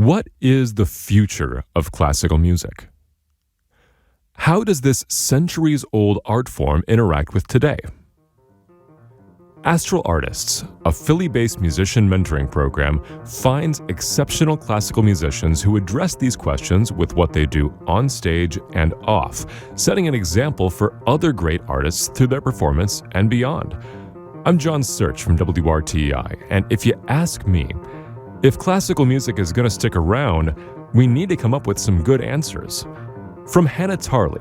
What is the future of classical music? How does this centuries-old art form interact with today? Astral Artists, a Philly-based musician mentoring program, finds exceptional classical musicians who address these questions with what they do on stage and off, setting an example for other great artists through their performance and beyond. I'm John Scherch from WRTI, and if you ask me, if classical music is going to stick around, we need to come up with some good answers. From Hannah Tarley.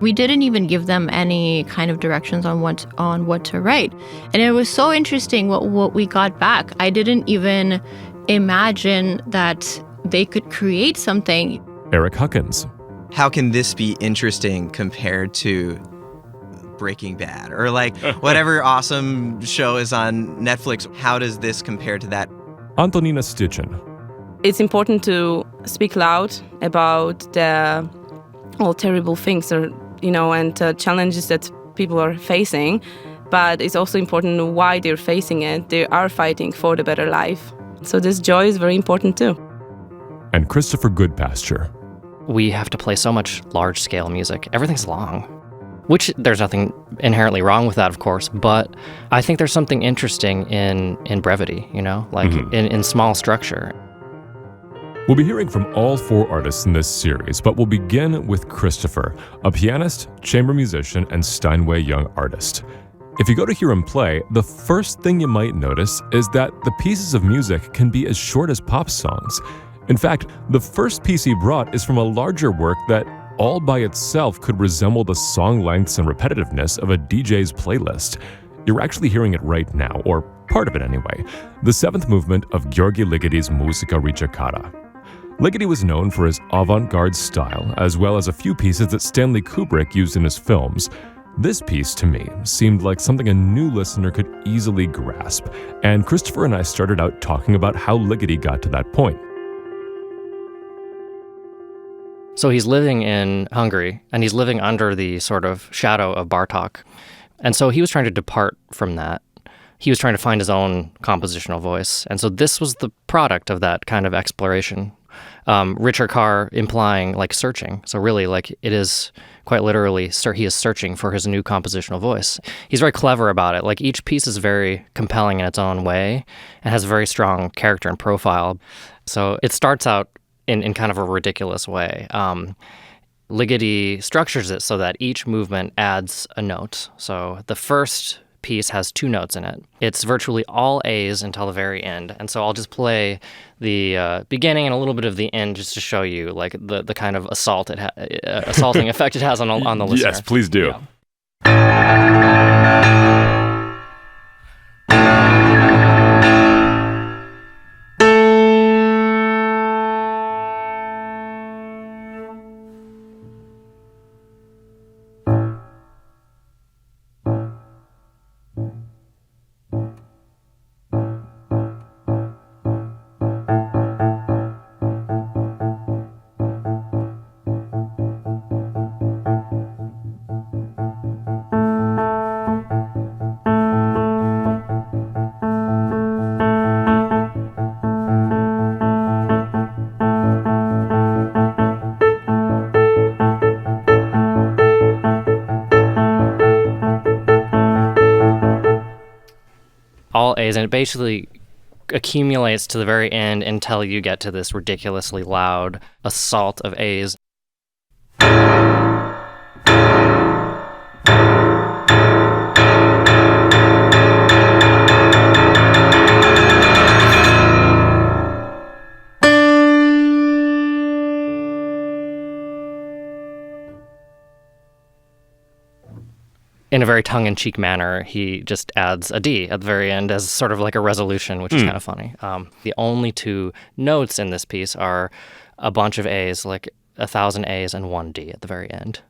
We didn't even give them any kind of directions on what to write. And it was so interesting what we got back. I didn't even imagine that they could create something. Eric Huckins. How can this be interesting compared to Breaking Bad or like whatever awesome show is on Netflix? How does this compare to that? Antonina Styczeń. It's important to speak loud about the all terrible things and challenges that people are facing, but it's also important why they're facing it. They are fighting for the better life. So this joy is very important too. And Christopher Goodpasture. We have to play so much large-scale music. Everything's long, which there's nothing inherently wrong with that, of course, but I think there's something interesting in brevity, in small structure. We'll be hearing from all four artists in this series, but we'll begin with Christopher, a pianist, chamber musician, and Steinway young artist. If you go to hear him play, the first thing you might notice is that the pieces of music can be as short as pop songs. In fact, the first piece he brought is from a larger work that all by itself could resemble the song lengths and repetitiveness of a DJ's playlist. You're actually hearing it right now, or part of it anyway, the seventh movement of György Ligety's Musica Ricercata. Ligety was known for his avant-garde style, as well as a few pieces that Stanley Kubrick used in his films. This piece, to me, seemed like something a new listener could easily grasp, and Christopher and I started out talking about how Ligety got to that point. So he's living in Hungary, and he's living under the sort of shadow of Bartók. And so he was trying to depart from that. He was trying to find his own compositional voice. And so this was the product of that kind of exploration. Ricercar implying like searching. So really like it is quite literally, he is searching for his new compositional voice. He's very clever about it. Like each piece is very compelling in its own way and has a very strong character and profile. So it starts out in kind of a ridiculous way. Ligety structures it so that each movement adds a note. So the first piece has two notes in it. It's virtually all A's until the very end. And so I'll just play the beginning and a little bit of the end just to show you like the kind of assaulting effect it has on the listener. Yes, please do. Yeah. All A's, and it basically accumulates to the very end until you get to this ridiculously loud assault of A's. In a very tongue-in-cheek manner, he just adds a D at the very end as sort of like a resolution, which is kind of funny. The only two notes in this piece are a bunch of A's, like 1,000 A's and one D at the very end.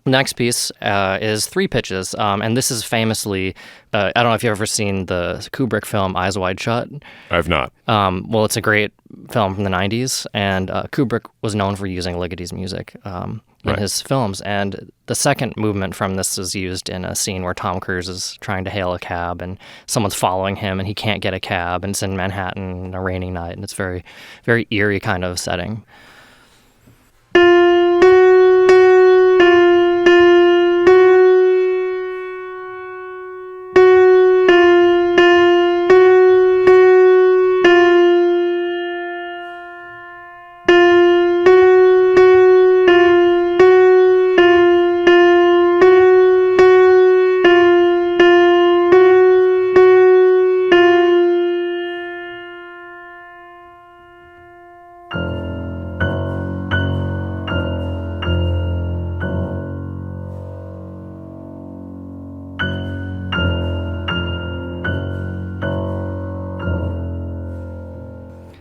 The next piece is 3 pitches, and this is famously, I don't know if you've ever seen the Kubrick film Eyes Wide Shut. I've not. Well, it's a great film from the 90s, and Kubrick was known for using Ligeti's music in his films. And the second movement from this is used in a scene where Tom Cruise is trying to hail a cab, and someone's following him, and he can't get a cab, and it's in Manhattan on a rainy night, and it's very, very eerie kind of setting.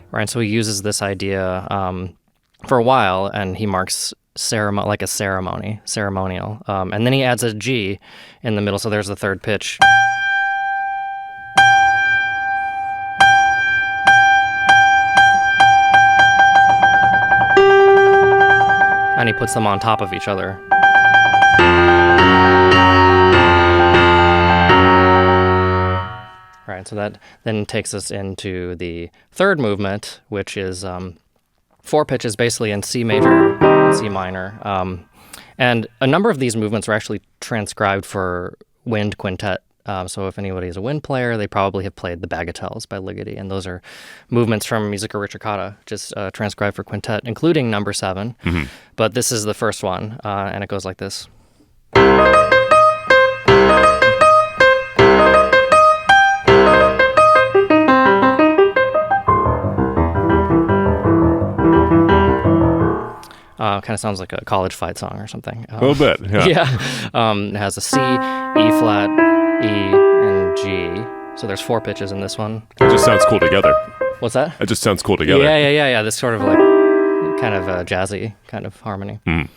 Right, so he uses this idea for a while, and he marks like a ceremonial, and then he adds a G in the middle. So there's the third pitch, and he puts them on top of each other. Right, so that then takes us into the third movement, which is 4 pitches basically in C major and C minor. And a number of these movements are actually transcribed for wind quintet. So if anybody is a wind player, they probably have played the Bagatelles by Ligeti. And those are movements from Musica Ricercata, just transcribed for quintet, including number 7. Mm-hmm. But this is the first one, and it goes like this. Kind of sounds like a college fight song or something. A little bit, yeah. Yeah. It has a C, E flat, E, and G. So there's 4 pitches in this one. It just sounds cool together. What's that? It just sounds cool together. Yeah. This sort of like kind of jazzy kind of harmony. Mm.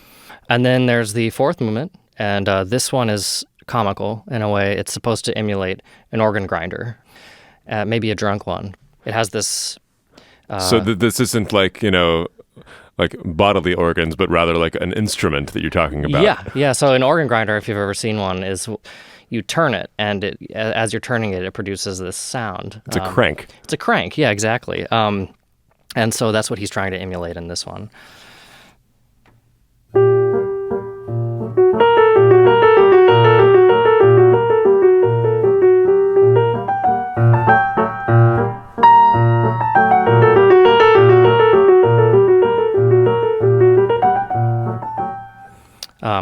And then there's the 4th movement, and this one is comical in a way. It's supposed to emulate an organ grinder, maybe a drunk one. It has this... So this isn't like, like bodily organs, but rather like an instrument that you're talking about. Yeah. So an organ grinder, if you've ever seen one, is you turn it, and as you're turning it, it produces this sound. It's a crank. It's a crank, yeah, exactly. And so that's what he's trying to emulate in this one.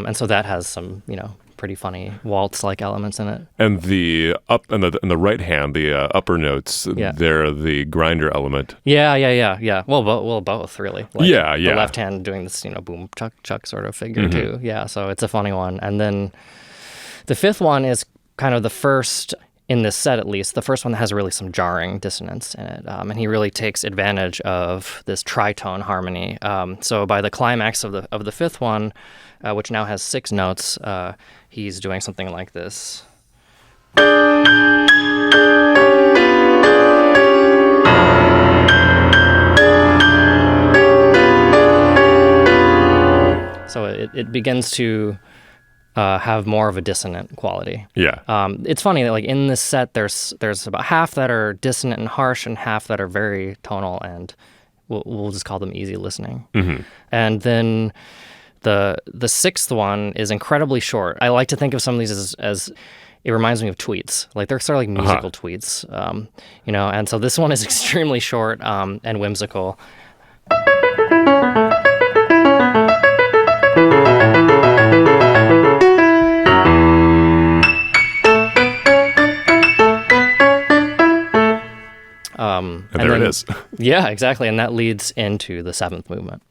And so that has some, pretty funny waltz-like elements in it. And the in the right hand, the upper notes, they're the grinder element. Yeah. Well, both really. Like The left hand doing this, boom, chuck, chuck sort of figure too. Yeah, so it's a funny one. And then the 5th one is kind of the first, in this set at least, the first one that has really some jarring dissonance in it. And he really takes advantage of this tritone harmony. So by the climax of the 5th one, which now has 6 notes, he's doing something like this. So it begins to have more of a dissonant quality. Yeah. It's funny that like in this set, there's about half that are dissonant and harsh, and half that are very tonal, and we'll just call them easy listening. Mm-hmm. And then the 6th one is incredibly short. I like to think of some of these as it reminds me of tweets. Like they're sort of like musical tweets, and so this one is extremely short and whimsical. And there it is. Yeah, exactly. And that leads into the 7th movement.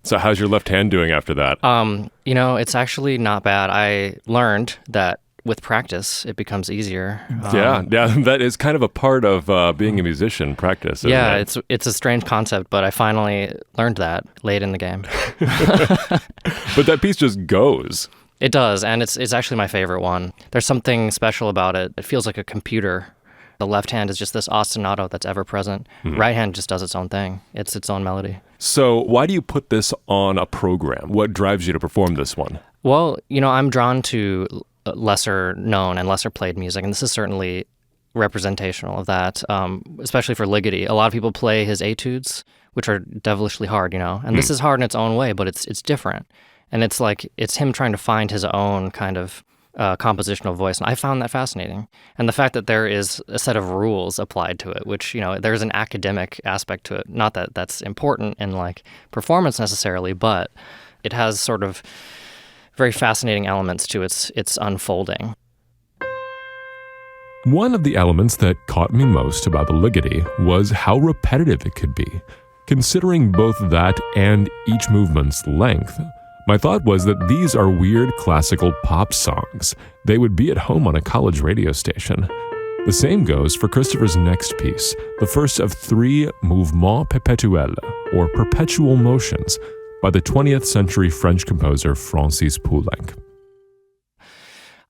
So how's your left hand doing after that? It's actually not bad. I learned that with practice, it becomes easier. Yeah, that is kind of a part of being a musician, practice. Isn't it? It's a strange concept, but I finally learned that late in the game. But that piece just goes. It does, and it's actually my favorite one. There's something special about it. It feels like a computer. The left hand is just this ostinato that's ever present. Right hand just does its own thing. It's its own melody. So why do you put this on a program? What drives you to perform this one? Well, I'm drawn to lesser known and lesser played music, and this is certainly representational of that, especially for Ligeti. A lot of people play his etudes, which are devilishly hard, and this is hard in its own way, but it's different. And it's him trying to find his own kind of compositional voice, and I found that fascinating. And the fact that there is a set of rules applied to it, which, there's an academic aspect to it. Not that that's important in performance necessarily, but it has sort of very fascinating elements to its unfolding. One of the elements that caught me most about the Ligeti was how repetitive it could be. Considering both that and each movement's length, my thought was that these are weird classical pop songs. They would be at home on a college radio station. The same goes for Christopher's next piece, the first of 3 mouvements perpétuels, or perpetual motions, by the 20th century French composer Francis Poulenc.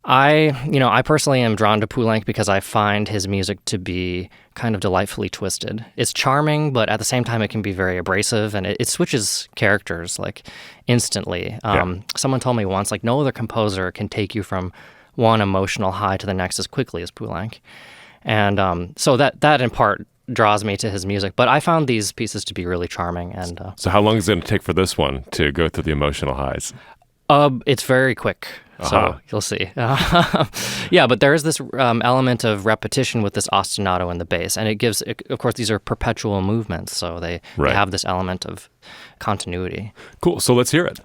I personally am drawn to Poulenc because I find his music to be kind of delightfully twisted. It's charming, but at the same time it can be very abrasive, and it switches characters instantly. Someone told me once, no other composer can take you from one emotional high to the next as quickly as Poulenc. And so that in part draws me to his music. But I found these pieces to be really charming. And So how long is it going to take for this one to go through the emotional highs? It's very quick. So you'll see. Yeah, but there is this element of repetition with this ostinato in the bass. And it gives, of course, these are perpetual movements. So they have this element of continuity. Cool. So let's hear it.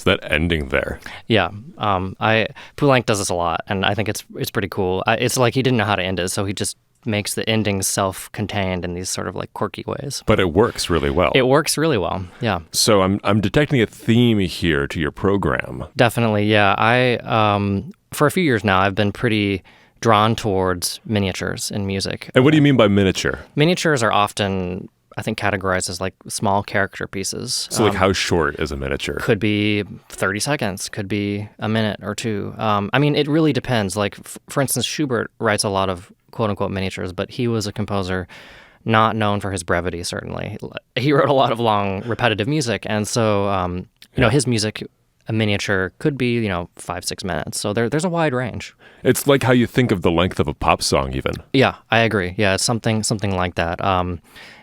That ending there. Yeah, Poulenc does this a lot, and I think it's pretty cool. It's like he didn't know how to end it, so he just makes the ending self-contained in these sort of quirky ways. But it works really well. It works really well. Yeah. So I'm detecting a theme here to your program. Definitely. Yeah. For a few years now, I've been pretty drawn towards miniatures in music. And what do you mean by miniature? Miniatures are often, I think, categorized as small character pieces. So how short is a miniature? Could be 30 seconds, could be a minute or two. It really depends. For instance, Schubert writes a lot of quote-unquote miniatures, but he was a composer not known for his brevity, certainly. He wrote a lot of long, repetitive music, and so, his music, a miniature, could be, 5-6 minutes. So there's a wide range. It's like how you think of the length of a pop song, even. Yeah, I agree. Yeah, it's something like that.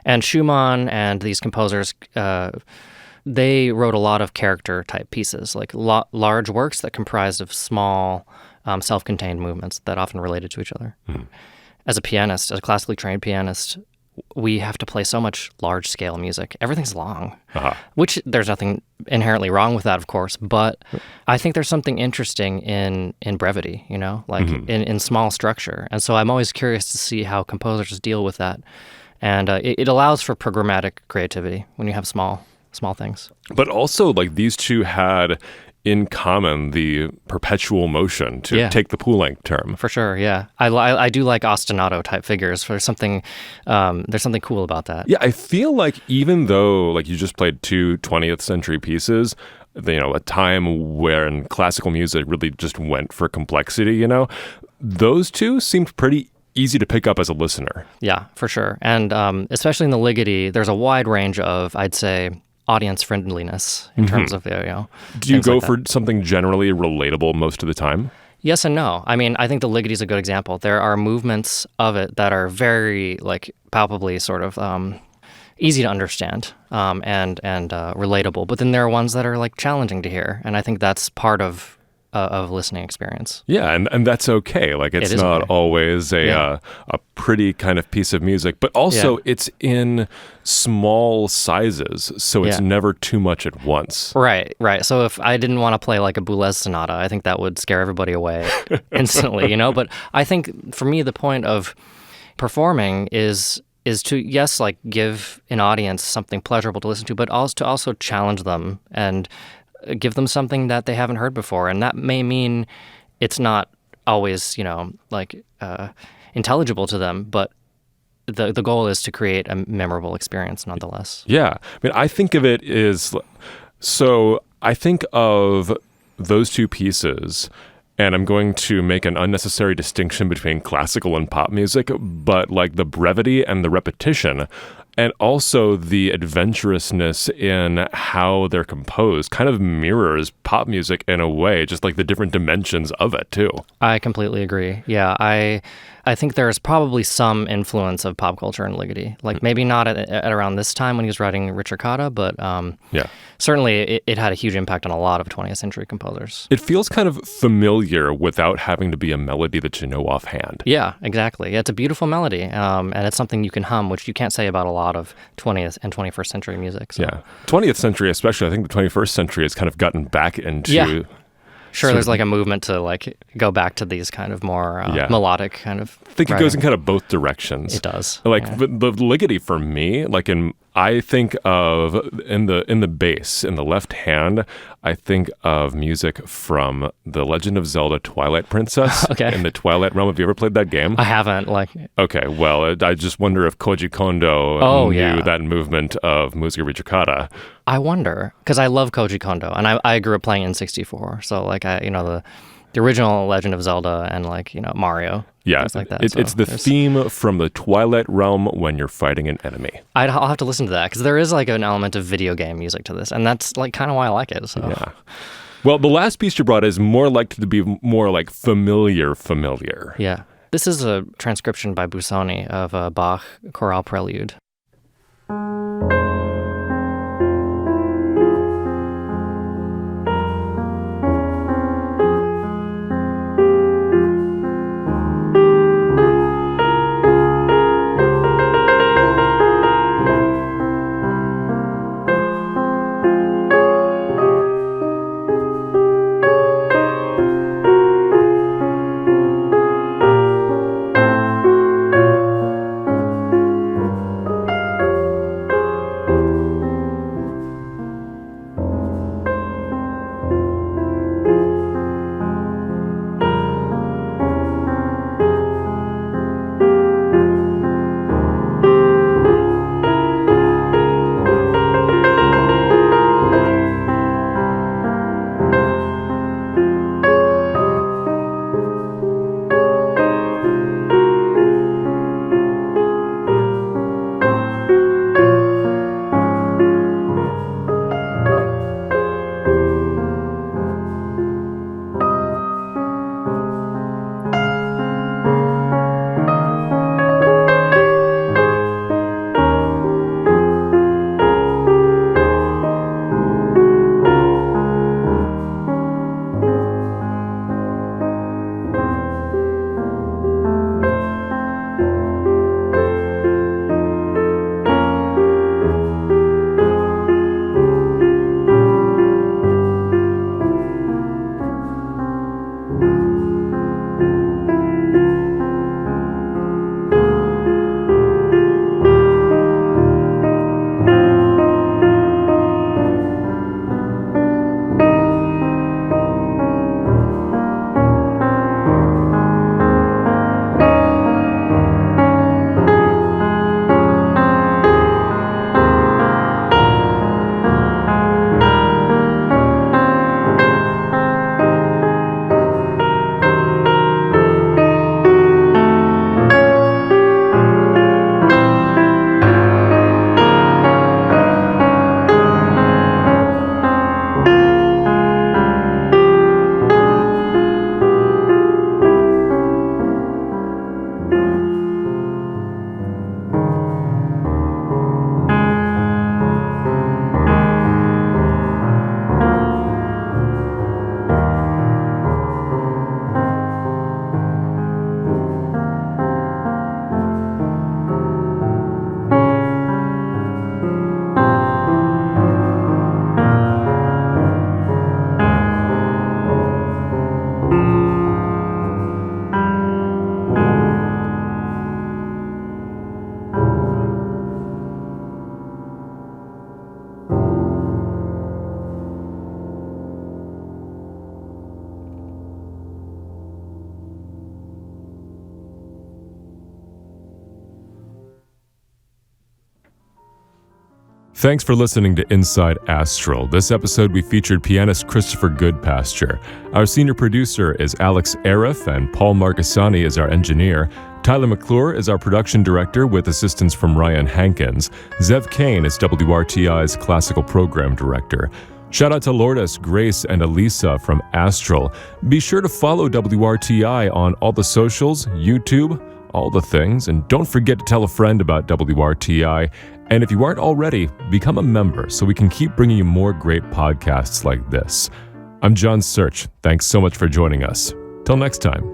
And Schumann and these composers, they wrote a lot of character-type pieces, large works that comprised of small, self-contained movements that often related to each other. As a pianist, as a classically trained pianist, we have to play so much large-scale music. Everything's long, which there's nothing inherently wrong with that, of course, but I think there's something interesting in brevity, in small structure. And so I'm always curious to see how composers deal with that. And it allows for programmatic creativity when you have small small things. But also, like, these two had in common the perpetual motion, to take the Poulenc term. For sure, yeah. I do like ostinato type figures. There's something cool about that. Yeah, I feel like even though, like, you just played two 20th century pieces, a time when classical music really just went for complexity, those two seemed pretty easy to pick up as a listener. Yeah, for sure. And especially in the Ligeti, there's a wide range of, I'd say, audience friendliness in terms of, Do you go for something generally relatable most of the time? Yes and no. I mean, I think the Ligeti is a good example. There are movements of it that are very, like, palpably sort of easy to understand and relatable. But then there are ones that are, like, challenging to hear. And I think that's part of listening experience. Yeah, and that's okay. Like, it's not okay. Always a pretty kind of piece of music, but also it's in small sizes, so it's never too much at once. Right. So if I didn't want to play like a Boulez sonata, I think that would scare everybody away instantly, But I think for me, the point of performing is to, yes, like, give an audience something pleasurable to listen to, but also challenge them and give them something that they haven't heard before. And that may mean it's not always, intelligible to them, but the goal is to create a memorable experience nonetheless. Yeah. I mean, I think of it as, so I think of those two pieces, and I'm going to make an unnecessary distinction between classical and pop music, but like the brevity and the repetition, and also the adventurousness in how they're composed kind of mirrors pop music in a way, just like the different dimensions of it too. I completely agree. Yeah, I think there's probably some influence of pop culture in Ligeti. Like, maybe not at around this time when he was writing Ricercata, but certainly it had a huge impact on a lot of 20th century composers. It feels kind of familiar without having to be a melody that you know offhand. Yeah, exactly. It's a beautiful melody, and it's something you can hum, which you can't say about a lot of 20th and 21st century music. So. Yeah. 20th century especially, I think the 21st century has kind of gotten back into... Yeah. Sure, there's like a movement to like go back to these kind of more melodic kind of. I think it goes in kind of both directions. It does. Like the Ligeti for me, like I think of in the bass, in the left hand, I think of music from The Legend of Zelda: Twilight Princess. Okay. In the Twilight Realm. Have you ever played that game? I haven't. Okay, well, I just wonder if Koji Kondo knew that movement of Musica Ricercata. I wonder, because I love Koji Kondo, and I grew up playing N64, so like the original Legend of Zelda and Mario, things like that. It's the theme from the Twilight Realm when you're fighting an enemy. I'll have to listen to that, because there is like an element of video game music to this, and that's like kind of why I like it. So. Yeah. Well, the last piece you brought is more likely to be more like familiar. Yeah. This is a transcription by Busoni of a Bach chorale prelude. Thanks for listening to Inside Astral. This episode, we featured pianist Christopher Goodpasture. Our senior producer is Alex Arif, and Paul Marcassani is our engineer. Tyler McClure is our production director with assistance from Ryan Hankins. Zev Kane is WRTI's classical program director. Shout out to Lourdes, Grace, and Elisa from Astral. Be sure to follow WRTI on all the socials, YouTube, all the things, and don't forget to tell a friend about WRTI. And if you aren't already, become a member so we can keep bringing you more great podcasts like this. I'm John Scherch. Thanks so much for joining us. Till next time.